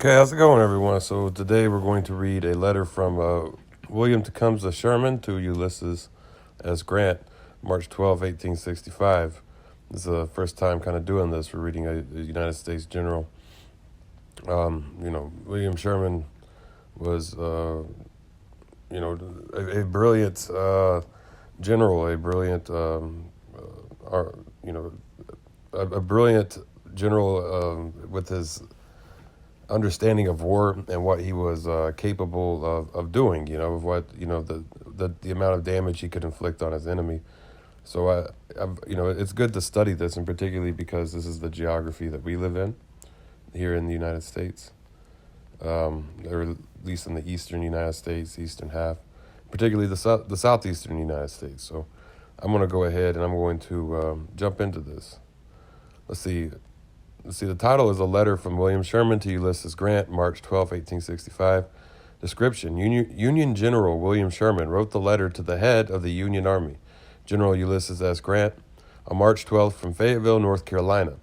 Okay, how's it going, everyone? So today we're going to read a letter from William Tecumseh Sherman to Ulysses S. Grant, March 12, 1865. This is the first time kind of doing this. We're reading a United States general. William Sherman was, a brilliant general, a brilliant, a brilliant general with his understanding of war and what he was capable of doing, of what, the amount of damage he could inflict on his enemy. So, it's good to study this, and particularly because this is the geography that we live in here in the United States, or at least in the eastern United States, eastern half, particularly the southeastern United States. So I'm going to go ahead and I'm going to jump into this. Let's see, the title is A Letter from William Sherman to Ulysses Grant, March 12, 1865. Description: Union General William Sherman wrote the letter to the head of the Union Army, General Ulysses S. Grant, on March 12th from Fayetteville, North Carolina.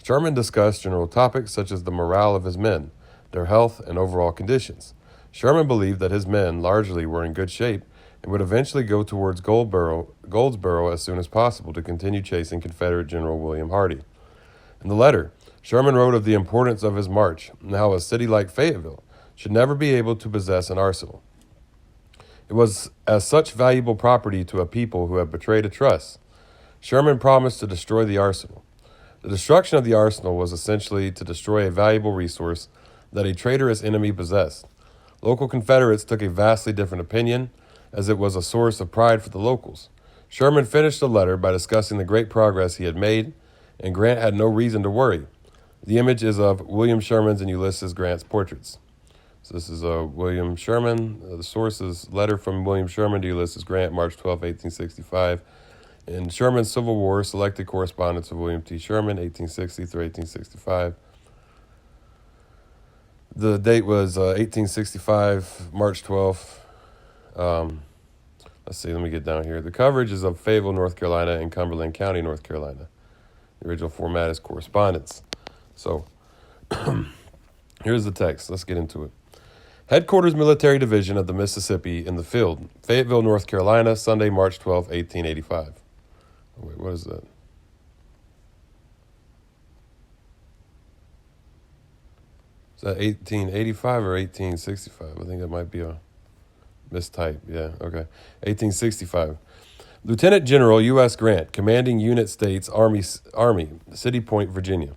Sherman discussed general topics such as the morale of his men, their health, and overall conditions. Sherman believed that his men largely were in good shape and would eventually go towards Goldsboro as soon as possible to continue chasing Confederate General William Hardee. In the letter, Sherman wrote of the importance of his march and how a city like Fayetteville should never be able to possess an arsenal. It was as such valuable property to a people who had betrayed a trust. Sherman promised to destroy the arsenal. The destruction of the arsenal was essentially to destroy a valuable resource that a traitorous enemy possessed. Local Confederates took a vastly different opinion, as it was a source of pride for the locals. Sherman finished the letter by discussing the great progress he had made, and Grant had no reason to worry. The image is of William Sherman's and Ulysses Grant's portraits. So this is William Sherman. The source is letter from William Sherman to Ulysses Grant, March 12, 1865. In Sherman's Civil War, selected correspondence of William T. Sherman, 1860 through 1865. The date was 1865, March 12th. Let me get down here. The coverage is of Fayetteville, North Carolina, and Cumberland County, North Carolina. The original format is correspondence. So, here's the text. Let's get into it. Headquarters Military Division of the Mississippi in the field, Fayetteville, North Carolina, Sunday, March 12, 1885. Wait, what is that? Is that 1885 or 1865? I think that might be a mistype. Yeah, okay. 1865. Lieutenant General U.S. Grant, commanding Unit States Army, City Point, Virginia.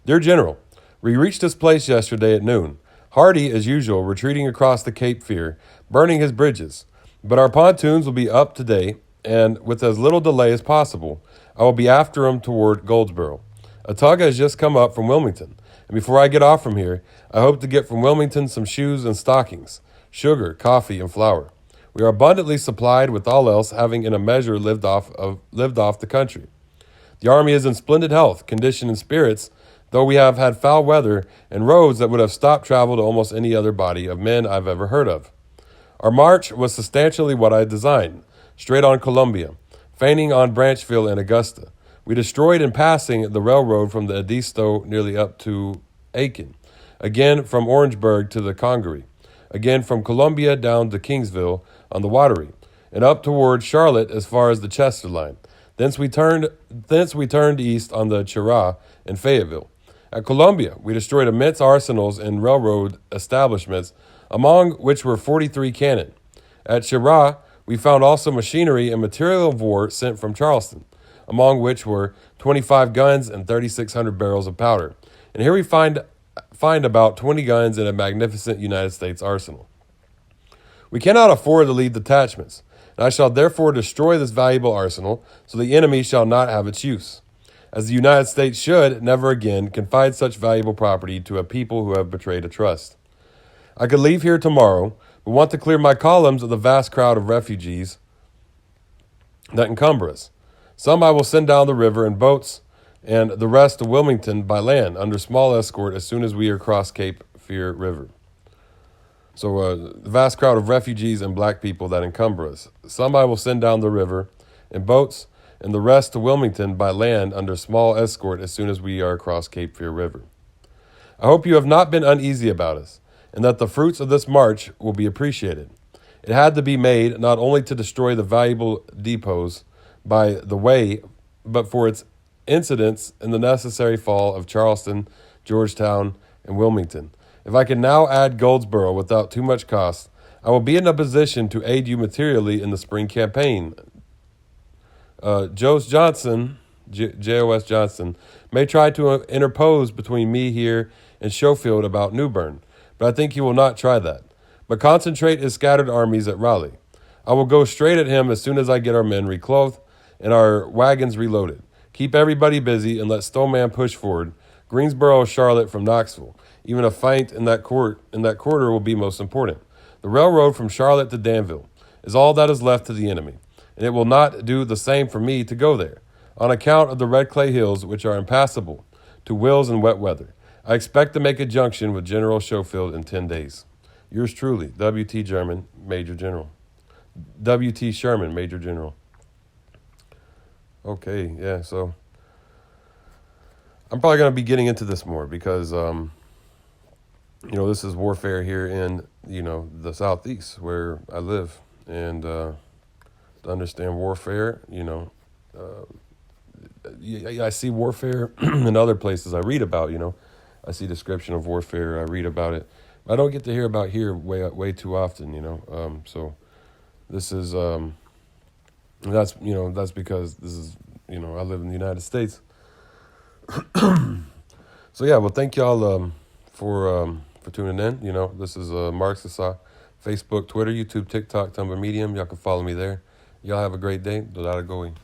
Dear General, we reached this place yesterday at noon. Hardee, as usual, retreating across the Cape Fear, burning his bridges. But our pontoons will be up today, and with as little delay as possible, I will be after him toward Goldsboro. A tug has just come up from Wilmington, and before I get off from here, I hope to get from Wilmington some shoes and stockings, sugar, coffee, and flour. We are abundantly supplied with all else, having in a measure lived off the country. The army is in splendid health, condition, and spirits, though we have had foul weather and roads that would have stopped travel to almost any other body of men I've ever heard of. Our march was substantially what I designed, straight on Columbia, feigning on Branchville and Augusta. We destroyed in passing the railroad from the Edisto nearly up to Aiken, again from Orangeburg to the Congaree, again from Columbia down to Kingsville on the Wateree, and up toward Charlotte as far as the Chester line. Thence we turned east on the Chiraw and Fayetteville. At Columbia, we destroyed immense arsenals and railroad establishments, among which were 43 cannon. At Chiraw, we found also machinery and material of war sent from Charleston, among which were 25 guns and 3,600 barrels of powder. And here we find about 20 guns in a magnificent United States arsenal. We cannot afford to lead detachments, and I shall therefore destroy this valuable arsenal, so the enemy shall not have its use, as the United States should never again confide such valuable property to a people who have betrayed a trust. I could leave here tomorrow, but want to clear my columns of the vast crowd of refugees that encumber us. Some I will send down the river in boats, and the rest to Wilmington by land under small escort as soon as we are across Cape Fear River. So the vast crowd of refugees and black people that encumber us. Some I will send down the river in boats, and the rest to Wilmington by land under small escort as soon as we are across Cape Fear River. I hope you have not been uneasy about us, and that the fruits of this march will be appreciated. It had to be made not only to destroy the valuable depots by the way, but for its incidence in the necessary fall of Charleston, Georgetown, and Wilmington. If I can now add Goldsboro without too much cost, I will be in a position to aid you materially in the spring campaign. Jos Johnson, J.O.S. Johnson, may try to interpose between me here and Schofield about New Bern, but I think he will not try that, but concentrate his scattered armies at Raleigh. I will go straight at him as soon as I get our men reclothed and our wagons reloaded. Keep everybody busy and let Stoneman push forward. Greensboro, Charlotte from Knoxville. Even a feint in that quarter will be most important. The railroad from Charlotte to Danville is all that is left to the enemy, and it will not do the same for me to go there, on account of the red clay hills, which are impassable to wills in wet weather. I expect to make a junction with General Schofield in 10 days. Yours truly, W.T. Sherman, Major General. W.T. Sherman, Major General. Okay, yeah, so I'm probably going to be getting into this more because, this is warfare here in, the Southeast where I live. And to understand warfare, I see warfare in other places I read about, I see description of warfare, I read about it. I don't get to hear about here way too often, so this is, that's because this is, I live in the United States. So yeah, well, thank y'all for tuning in. This is Mark Sasa, Facebook, Twitter, YouTube, TikTok, Tumblr, Medium. Y'all can follow me there. Y'all have a great day. Dodada going.